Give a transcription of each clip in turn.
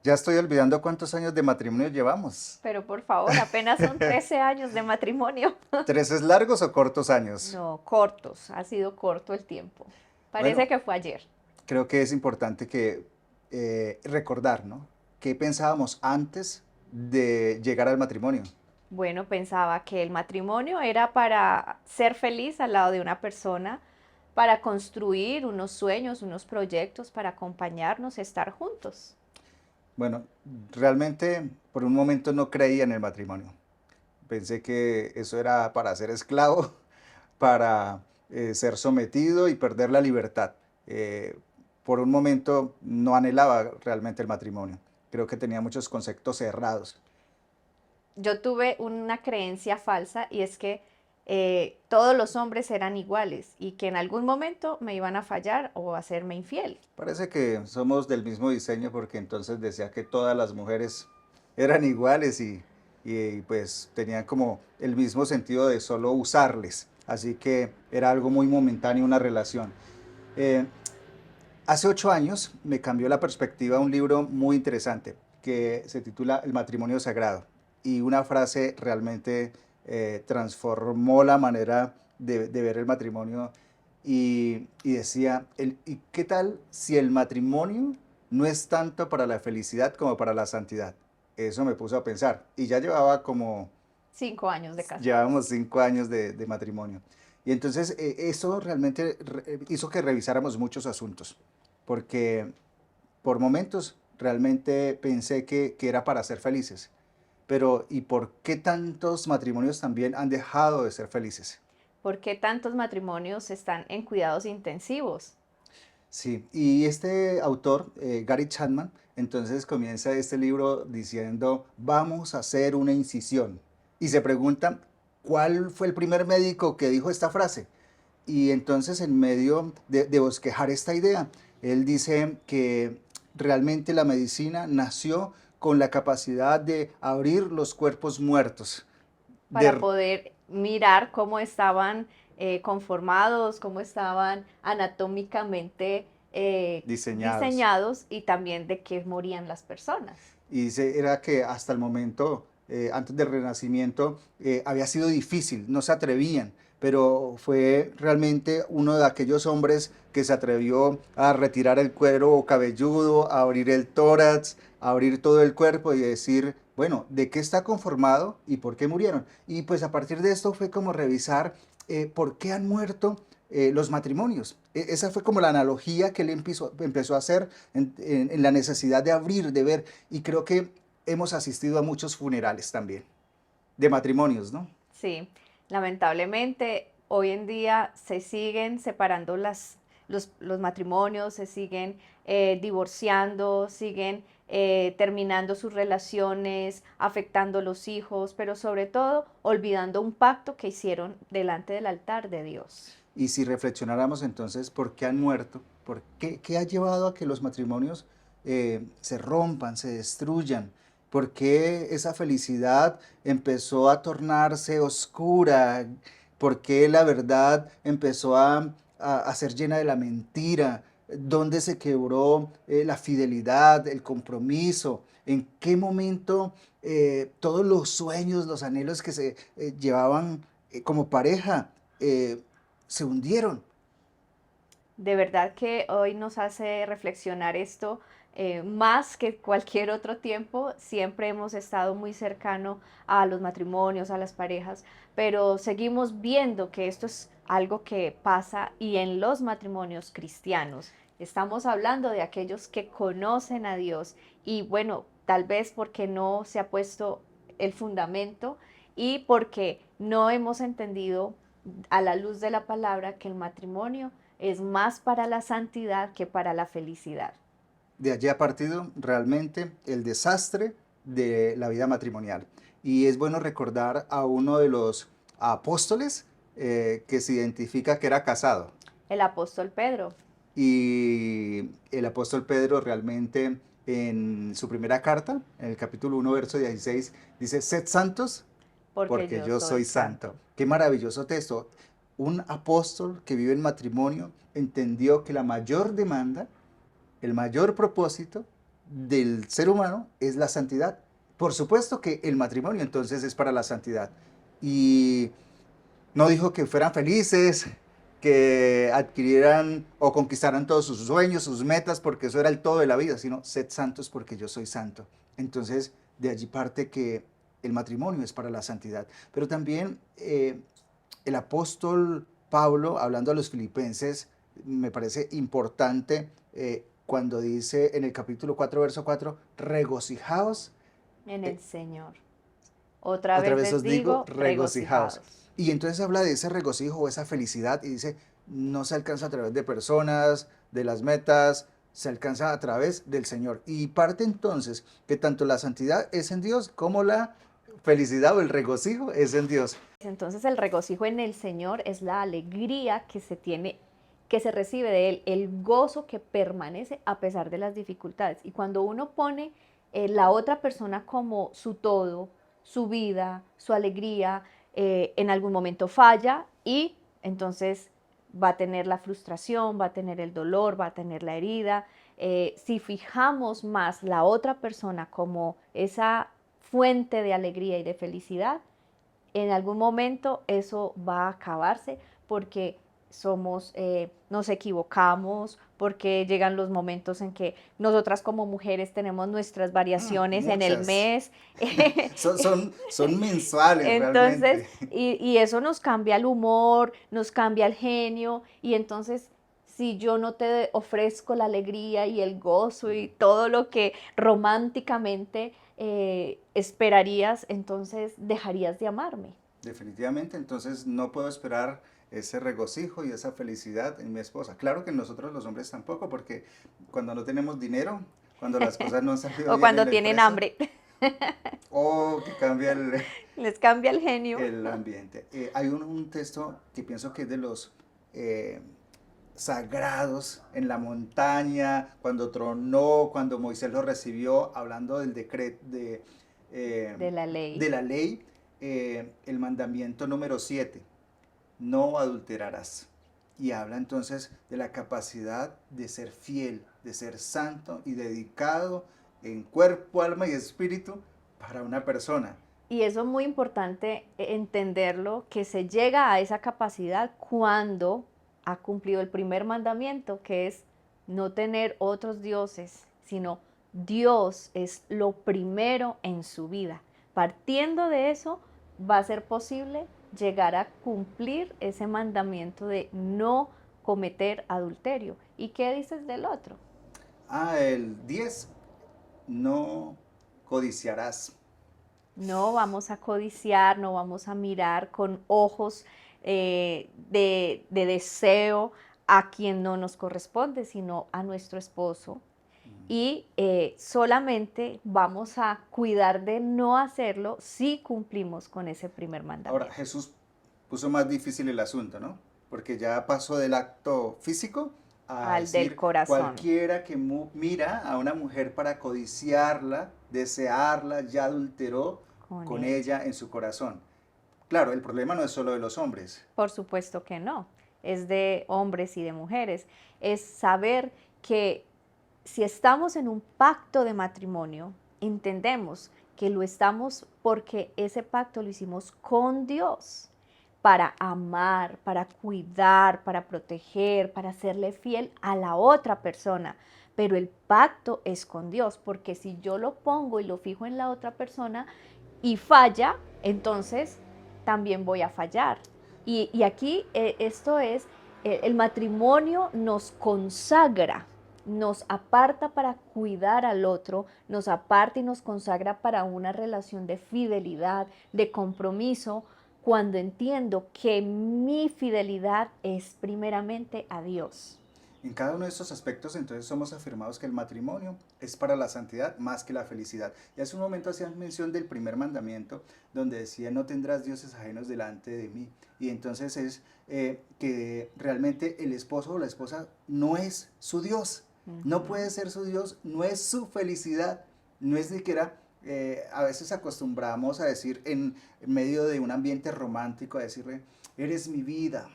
Ya estoy olvidando cuántos años de matrimonio llevamos. Pero por favor, apenas son 13 años de matrimonio. ¿13 largos o cortos años? No, cortos, ha sido corto el tiempo. Parece Bueno, que fue ayer. creo que es importante que recordar, ¿no? ¿Qué pensábamos antes de llegar al matrimonio? Bueno, pensaba que el matrimonio era para ser feliz al lado de una persona, para construir unos sueños, unos proyectos, para acompañarnos, estar juntos. Bueno, realmente por un momento no creía en el matrimonio. Pensé que eso era para ser esclavo, para ser sometido y perder la libertad. Eh, por un momento no anhelaba realmente el matrimonio. Creo que tenía muchos conceptos cerrados. Yo tuve una creencia falsa y es que todos los hombres eran iguales y que en algún momento me iban a fallar o a hacerme infiel. Parece que somos del mismo diseño porque entonces decía que todas las mujeres eran iguales pues tenían como el mismo sentido de solo usarles. Así que era algo muy momentáneo una relación. Eh, Hace 8 años me cambió la perspectiva un libro muy interesante que se titula El matrimonio sagrado y una frase realmente transformó la manera de ver el matrimonio y decía, ¿y qué tal si el matrimonio no es tanto para la felicidad como para la santidad? Eso me puso a pensar y ya Cinco años de casados. llevábamos 5 años de matrimonio. Y entonces eso realmente hizo que revisáramos muchos asuntos, porque por momentos realmente pensé que era para ser felices. Pero ¿y por qué tantos matrimonios también han dejado de ser felices? ¿Por qué tantos matrimonios están en cuidados intensivos? Sí, y este autor, Gary Chapman, entonces comienza este libro diciendo, vamos a hacer una incisión. Y se pregunta, ¿cuál fue el primer médico que dijo esta frase? Y entonces en medio de bosquejar esta idea, él dice que realmente la medicina nació con la capacidad de abrir los cuerpos muertos, Para de poder mirar cómo estaban conformados, cómo estaban anatómicamente diseñados. diseñados y también de qué morían las personas. Y dice, era que hasta el momento, antes del Renacimiento, había sido difícil, no se atrevían, pero fue realmente uno de aquellos hombres que se atrevió a retirar el cuero cabelludo, a abrir el tórax, a abrir todo el cuerpo y decir, bueno, ¿de qué está conformado y por qué murieron? Y pues a partir de esto fue como revisar por qué han muerto los matrimonios. Esa fue como la analogía que él empezó a hacer en la necesidad de abrir, de ver, y creo que hemos asistido a muchos funerales también, de matrimonios, ¿no? Sí, lamentablemente hoy en día se siguen separando los matrimonios, se siguen divorciando, siguen terminando sus relaciones, afectando los hijos, pero sobre todo olvidando un pacto que hicieron delante del altar de Dios. Y si reflexionáramos entonces, ¿por qué han muerto? ¿Qué ha llevado a que los matrimonios se rompan, se destruyan? ¿Por qué esa felicidad empezó a tornarse oscura? ¿Por qué la verdad empezó a ser llena de la mentira? ¿Dónde se quebró la fidelidad, el compromiso? ¿En qué momento todos los sueños, los anhelos que se llevaban como pareja se hundieron? De verdad que hoy nos hace reflexionar esto más que cualquier otro tiempo. Siempre hemos estado muy cercano a los matrimonios, a las parejas, pero seguimos viendo que esto es algo que pasa y en los matrimonios cristianos. Estamos hablando de aquellos que conocen a Dios y bueno, tal vez porque no se ha puesto el fundamento y porque no hemos entendido a la luz de la palabra que el matrimonio es más para la santidad que para la felicidad. De allí ha partido realmente el desastre de la vida matrimonial. Y es bueno recordar a uno de los apóstoles que se identifica que era casado. El apóstol Pedro, Y el apóstol Pedro realmente en su primera carta, en el capítulo 1, verso 16, dice, sed santos porque porque yo yo soy soy santo. santo. Qué maravilloso texto. Un apóstol que vive en matrimonio entendió que la mayor demanda, el mayor propósito del ser humano es la santidad. Por supuesto que el matrimonio entonces es para la santidad. Y no dijo que fueran felices, que adquirieran o conquistaran todos sus sueños, sus metas, porque eso era el todo de la vida, sino sed santos porque yo soy santo. Entonces, de allí parte que el matrimonio es para la santidad. Pero también el apóstol Pablo, hablando a los filipenses, me parece importante cuando dice en el capítulo 4 verso 4 regocijaos. En eh, el Señor. Otra Otra vez vez les os digo, digo, regocijaos. regocijados. Y entonces habla de ese regocijo o esa felicidad y dice, no se alcanza a través de personas, de las metas, se alcanza a través del Señor. Y parte entonces que tanto la santidad es en Dios como la felicidad o el regocijo es en Dios. Entonces el regocijo en el Señor es la alegría que se tiene, que se recibe de Él, el gozo que permanece a pesar de las dificultades. Y cuando uno pone la otra persona como su todo, su vida, su alegría, en algún momento falla y entonces va a tener la frustración, va a tener el dolor, va a tener la herida. Si fijamos más la otra persona como esa fuente de alegría y de felicidad, en algún momento eso va a acabarse porque nos equivocamos, porque llegan los momentos en que nosotras como mujeres tenemos nuestras variaciones en el Muchas. mes. Son mensuales Entonces, realmente. y eso nos cambia el humor, nos cambia el genio, y entonces si yo no te ofrezco la alegría y el gozo y todo lo que románticamente esperarías, entonces dejarías de amarme. Definitivamente, entonces no puedo esperar ese regocijo y esa felicidad en mi esposa. Claro que nosotros los hombres tampoco, porque cuando no tenemos dinero, cuando las cosas no han salido O bien en cuando la tienen empresa, hambre, o que cambia les cambia el genio. el ambiente. Hay un texto que pienso que es de los eh, sagrados en la montaña, cuando tronó, cuando Moisés lo recibió, hablando del decreto eh, De la ley. de la ley, el mandamiento número 7 no adulterarás. Y habla entonces de la capacidad de ser fiel, de ser santo y dedicado en cuerpo, alma y espíritu para una persona. Y eso es muy importante entenderlo, que se llega a esa capacidad cuando ha cumplido el primer mandamiento, que es no tener otros dioses, sino Dios es lo primero en su vida. Partiendo de eso, va a ser posible llegar a cumplir ese mandamiento de no cometer adulterio. ¿Y qué dices del otro? El 10 no codiciarás. No vamos a codiciar, no vamos a mirar con ojos de deseo a quien no nos corresponde, sino a nuestro esposo. Y solamente vamos a cuidar de no hacerlo si cumplimos con ese primer Ahora, mandamiento. Jesús puso más difícil el asunto, ¿no? Porque ya pasó del acto físico a Al del decir corazón, cualquiera que mira a una mujer para codiciarla, desearla, ya adulteró con con ella. ella en su corazón. Claro, el problema no es solo de los hombres. Por supuesto que no, es de hombres y de mujeres. Es saber que si estamos en un pacto de matrimonio, entendemos que lo estamos porque ese pacto lo hicimos con Dios para amar, para cuidar, para proteger, para serle fiel a la otra persona. Pero el pacto es con Dios, porque si yo lo pongo y lo fijo en la otra persona y falla, entonces también voy a fallar. Y aquí esto es, el matrimonio nos consagra, nos aparta para cuidar al otro, nos aparta y nos consagra para una relación de fidelidad, de compromiso, cuando entiendo que mi fidelidad es primeramente a Dios. En cada uno de estos aspectos, entonces, somos afirmados que el matrimonio es para la santidad más que la felicidad. Y hace un momento hacían mención del primer mandamiento, donde decía, no tendrás dioses ajenos delante de mí. Y entonces es que realmente el esposo o la esposa no es su Dios, no puede ser su Dios, no es su felicidad, no es siquiera... a veces acostumbramos a decir en medio de un ambiente romántico, a decirle, eres mi vida,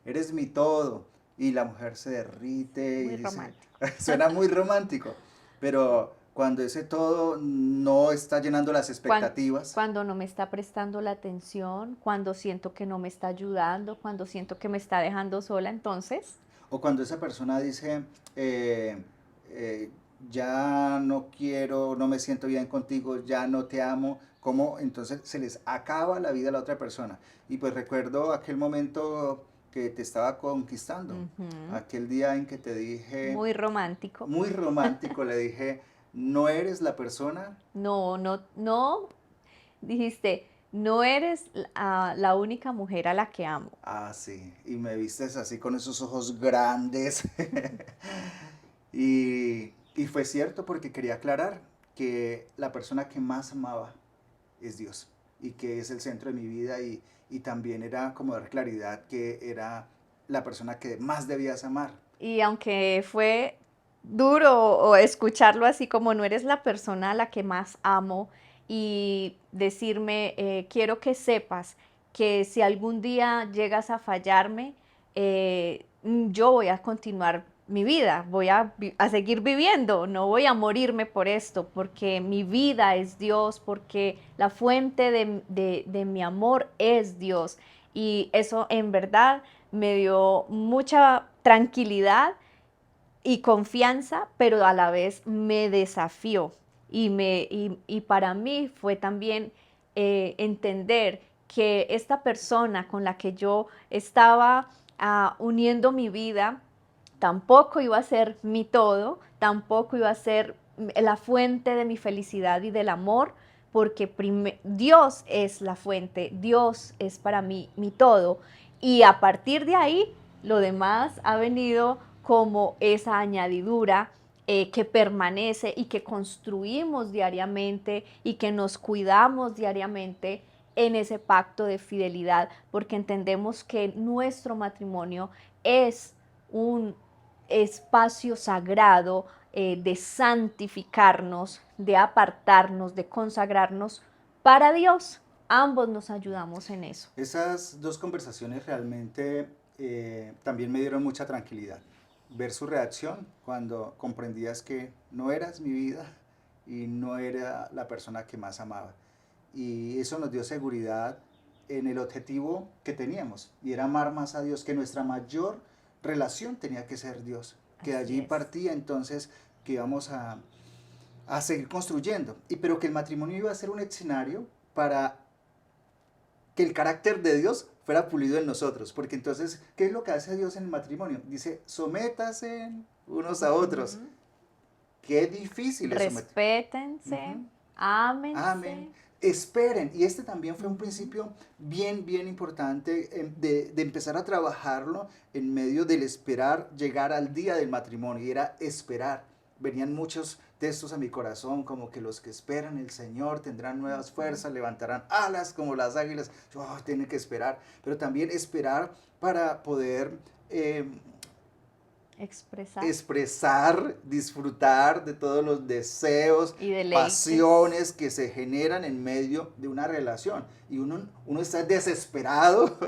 eres mi todo, y la mujer se derrite y Muy dice, romántico. suena muy romántico, pero cuando ese todo no está llenando las Cuan- expectativas, Cuando no me está prestando la atención, cuando siento que no me está ayudando, cuando siento que me está dejando sola, entonces, o cuando esa persona dice, eh, eh, ya no quiero, no me siento bien contigo, ya no te amo, ¿cómo? Entonces se les acaba la vida a la otra persona. Y pues recuerdo aquel momento que te estaba conquistando, ujú, aquel día en que te dije, muy romántico. muy romántico, le dije, no eres la persona. No, no, no, dijiste, no eres la única mujer a la que amo. Ah, sí, y me vistes así con esos ojos grandes. Y fue cierto porque quería aclarar que la persona que más amaba es Dios y que es el centro de mi vida y también era como dar claridad que era la persona que más debías amar. Y aunque fue duro o escucharlo así como no eres la persona a la que más amo y decirme, quiero que sepas que si algún día llegas a fallarme, yo voy a continuar mi vida, voy a seguir viviendo, no voy a morirme por esto, porque mi vida es Dios, porque la fuente de mi amor es Dios. Y eso en verdad me dio mucha tranquilidad y confianza, pero a la vez me desafió. Y para mí fue también entender que esta persona con la que yo estaba uniendo mi vida tampoco iba a ser mi todo, tampoco iba a ser la fuente de mi felicidad y del amor, porque Dios es la fuente, Dios es para mí mi todo. Y a partir de ahí, lo demás ha venido como esa añadidura que permanece y que construimos diariamente y que nos cuidamos diariamente en ese pacto de fidelidad, porque entendemos que nuestro matrimonio es un espacio sagrado de santificarnos, de apartarnos, de consagrarnos para Dios. Ambos nos ayudamos en eso. Esas dos conversaciones realmente también me dieron mucha tranquilidad. Ver su reacción cuando comprendías que no eras mi vida y no era la persona que más amaba. Y eso nos dio seguridad en el objetivo que teníamos, y era amar más a Dios, que nuestra mayor relación tenía que ser Dios, que Así allí es. partía entonces que íbamos a seguir construyendo, y pero que el matrimonio iba a ser un escenario para que el carácter de Dios fuera pulido en nosotros, porque entonces, ¿qué es lo que hace Dios en el matrimonio? Dice, sométase unos a otros. Ujú. Qué difícil es someter. Respétense, Ujú. Amén. ámense. Esperen, y este también fue un Ujú. principio bien, bien importante de empezar a trabajarlo en medio del esperar llegar al día del matrimonio, y era esperar. Venían muchos textos a mi corazón, como que los que esperan el Señor tendrán nuevas Ujú. fuerzas, levantarán alas como las águilas. Oh, tienen que esperar, pero también esperar para poder eh, Expresar expresar, disfrutar de todos los deseos, y deleites. pasiones que se generan en medio de una relación. Y uno está desesperado,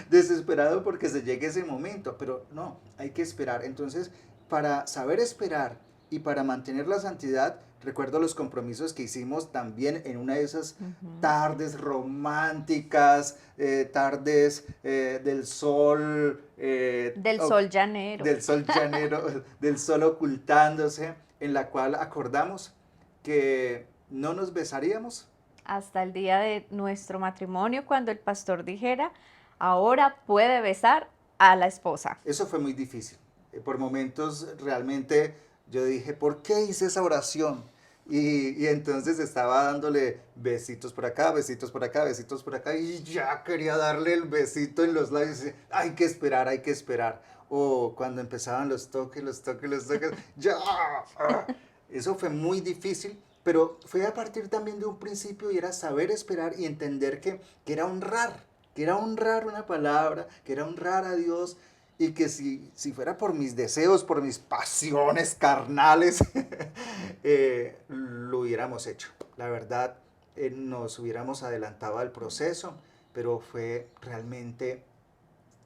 desesperado porque se llegue ese momento, pero no, hay que esperar. Entonces, para saber esperar y para mantener la santidad, recuerdo los compromisos que hicimos también en una de esas Ujú. tardes románticas, tardes del sol, Del sol llanero. del sol llanero, del sol ocultándose, en la cual acordamos que no nos besaríamos. Hasta el día de nuestro matrimonio, cuando el pastor dijera, ahora puede besar a la esposa. Eso fue muy difícil. Por momentos realmente yo dije, ¿por qué hice esa oración? Y entonces estaba dándole besitos por acá, besitos por acá, besitos por acá, y ya quería darle el besito en los labios. Y hay que esperar, hay que esperar. O cuando empezaban los toques, los toques, los toques, ya. Eso fue muy difícil, pero fue a partir también de un principio, y era saber esperar y entender que era honrar, que era honrar una palabra, que era honrar a Dios, y que si fuera por mis deseos, por mis pasiones carnales, lo hubiéramos hecho. La verdad, nos hubiéramos adelantado al proceso, pero fue realmente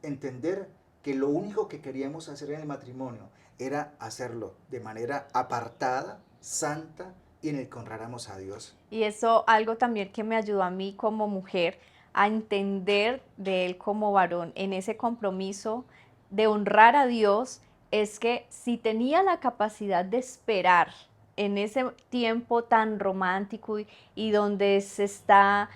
entender que lo único que queríamos hacer en el matrimonio era hacerlo de manera apartada, santa y en el que honráramos a Dios. Y eso algo también que me ayudó a mí como mujer a entender de él como varón en ese compromiso de honrar a Dios, es que si tenía la capacidad de esperar en ese tiempo tan romántico y donde se está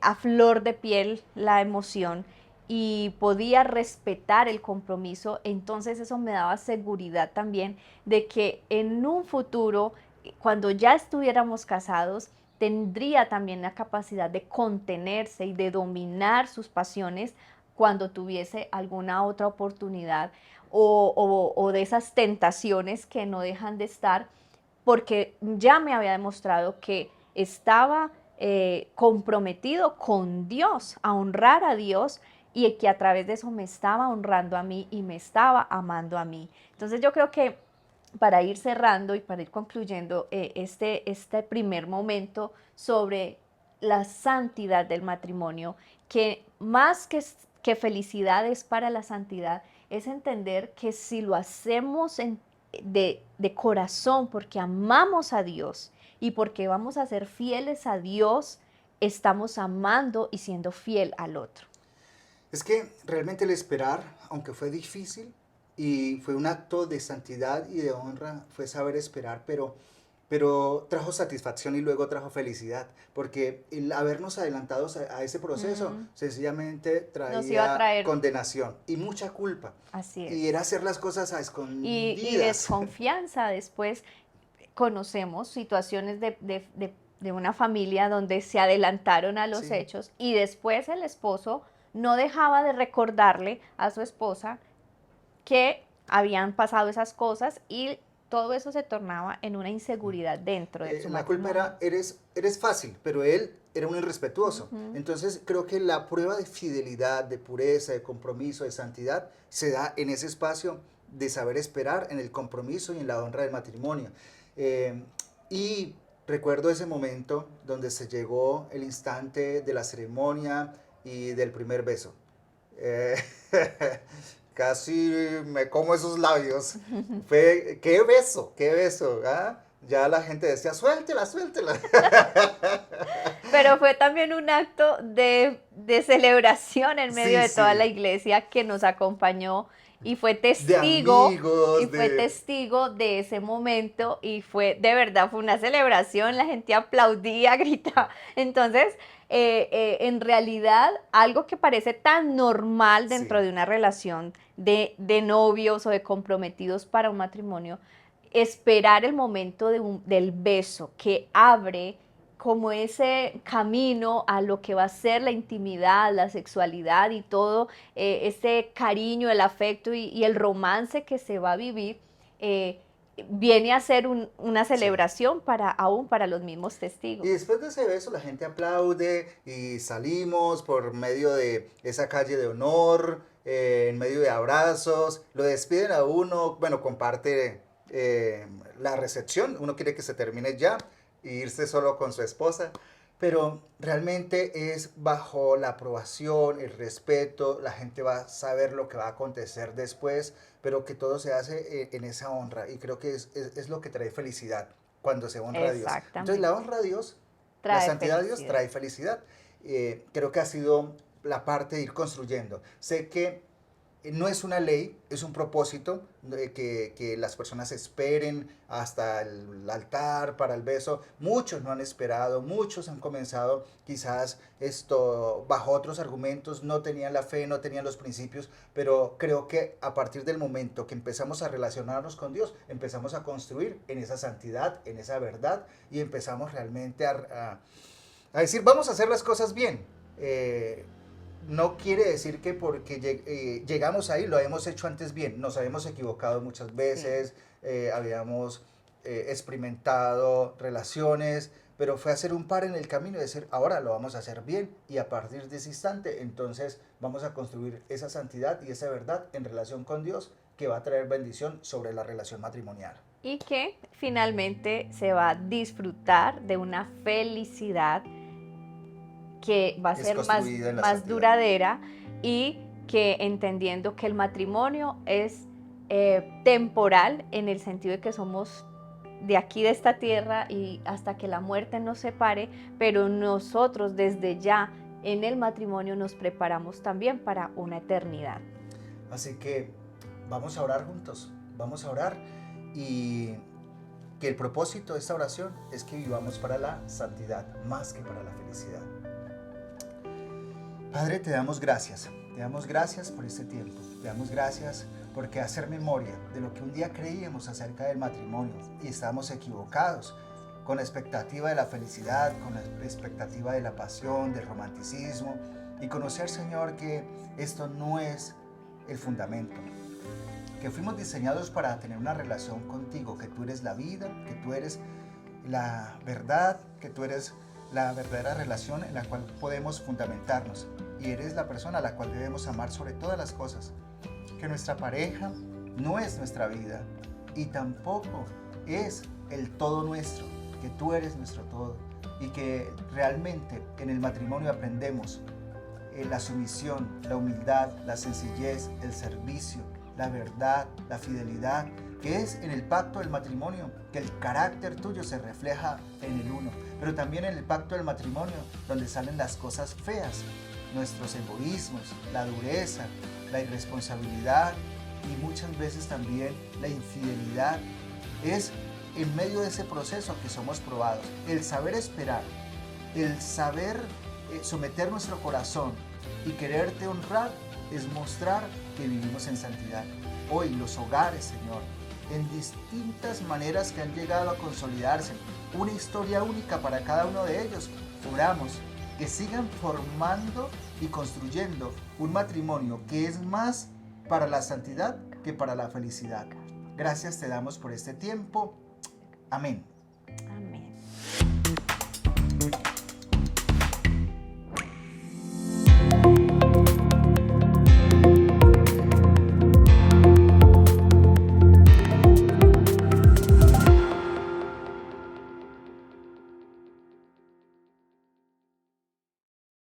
a flor de piel la emoción y podía respetar el compromiso, entonces eso me daba seguridad también de que en un futuro, cuando ya estuviéramos casados, tendría también la capacidad de contenerse y de dominar sus pasiones cuando tuviese alguna otra oportunidad o de esas tentaciones que no dejan de estar, porque ya me había demostrado que estaba comprometido con Dios, a honrar a Dios, y que a través de eso me estaba honrando a mí y me estaba amando a mí. Entonces yo creo que para ir cerrando y para ir concluyendo este primer momento sobre la santidad del matrimonio, que más que felicidades para la santidad, es entender que si lo hacemos de corazón, porque amamos a Dios y porque vamos a ser fieles a Dios, estamos amando y siendo fiel al otro. Es que realmente el esperar, aunque fue difícil y fue un acto de santidad y de honra, fue saber esperar, pero trajo satisfacción y luego trajo felicidad, porque el habernos adelantado a ese proceso sencillamente Nos iba a traía traer, condenación y mucha culpa. así es, Y era hacer las cosas a y escondidas. desconfianza. Después conocemos situaciones de una familia donde se adelantaron a los Sí. hechos y después el esposo no dejaba de recordarle a su esposa que habían pasado esas cosas y todo eso se tornaba en una inseguridad dentro de su La culpa matrimonio. era, eres fácil, pero él era un irrespetuoso. Ujú. Entonces creo que la prueba de fidelidad, de pureza, de compromiso, de santidad, se da en ese espacio de saber esperar, en el compromiso y en la honra del matrimonio. Eh, y recuerdo ese momento donde se llegó el instante de la ceremonia y del primer beso. Eh, casi me como esos labios. Fue, qué beso, ¿ah? Ya la gente decía, suéltela, suéltela. Pero fue también un acto de celebración en medio Sí, de toda la sí, iglesia que nos acompañó y de amigos, fue de... testigo de ese momento y fue, de verdad, fue una celebración, la gente aplaudía, gritaba. Entonces, en realidad, algo que parece tan normal dentro Sí. de una relación de novios o de comprometidos para un matrimonio, esperar el momento del beso que abre como ese camino a lo que va a ser la intimidad, la sexualidad y todo ese cariño, el afecto y el romance que se va a vivir, eh, viene a ser una Sí. celebración aún para los mismos Y testigos. después de ese beso la gente aplaude y salimos por medio de esa calle de honor, en medio de abrazos, lo despiden a uno, bueno, comparte la recepción, uno quiere que se termine ya e irse solo con su esposa, pero realmente es bajo la aprobación, el respeto, la gente va a saber lo que va a acontecer después, pero que todo se hace en esa honra y creo que es lo que trae felicidad cuando se honra a Dios. Entonces la Exactamente. honra a Dios, la Trae santidad de Dios felicidad. trae felicidad. Creo que ha sido la parte de ir construyendo. Sé que no es una ley, es un propósito que las personas esperen hasta el altar para el beso. Muchos no han esperado, muchos han comenzado quizás esto bajo otros argumentos, no tenían la fe, no tenían los principios, pero creo que a partir del momento que empezamos a relacionarnos con Dios, empezamos a construir en esa santidad, en esa verdad y empezamos realmente a decir, vamos a hacer las cosas bien. No quiere decir que porque llegamos ahí lo hemos hecho antes bien. Nos habíamos equivocado muchas Sí. veces, habíamos experimentado relaciones, pero fue hacer un par en el camino y decir, ahora lo vamos a hacer bien y a partir de ese instante, entonces vamos a construir esa santidad y esa verdad en relación con Dios que va a traer bendición sobre la relación matrimonial. Y que finalmente se va a disfrutar de una felicidad que va a Es ser construida en la más santidad. duradera y que entendiendo que el matrimonio es temporal en el sentido de que somos de aquí de esta tierra y hasta que la muerte nos separe, pero nosotros desde ya en el matrimonio nos preparamos también para una eternidad. Así que vamos a orar juntos, vamos a orar y que el propósito de esta oración es que vivamos para la santidad más que para la felicidad. Padre, te damos gracias por este tiempo, te damos gracias porque hacer memoria de lo que un día creíamos acerca del matrimonio y estábamos equivocados, con la expectativa de la felicidad, con la expectativa de la pasión, del romanticismo, y conocer, Señor, que esto no es el fundamento, que fuimos diseñados para tener una relación contigo, que tú eres la vida, que tú eres la verdad, que tú eres la verdadera relación en la cual podemos fundamentarnos y eres la persona a la cual debemos amar sobre todas las cosas, que nuestra pareja no es nuestra vida y tampoco es el todo nuestro, que tú eres nuestro todo y que realmente en el matrimonio aprendemos la sumisión, la humildad, la sencillez, el servicio, la verdad, la fidelidad, que es en el pacto del matrimonio, que el carácter tuyo se refleja en el uno, pero también en el pacto del matrimonio, donde salen las cosas feas, nuestros egoísmos, la dureza, la irresponsabilidad y muchas veces también la infidelidad. Es en medio de ese proceso que somos probados. El saber esperar, el saber someter nuestro corazón y quererte honrar es mostrar que vivimos en santidad. Hoy los hogares, Señor, en distintas maneras que han llegado a consolidarse, una historia única para cada uno de ellos, oramos que sigan formando y construyendo un matrimonio que es más para la santidad que para la felicidad. Gracias te damos por este tiempo. Amén.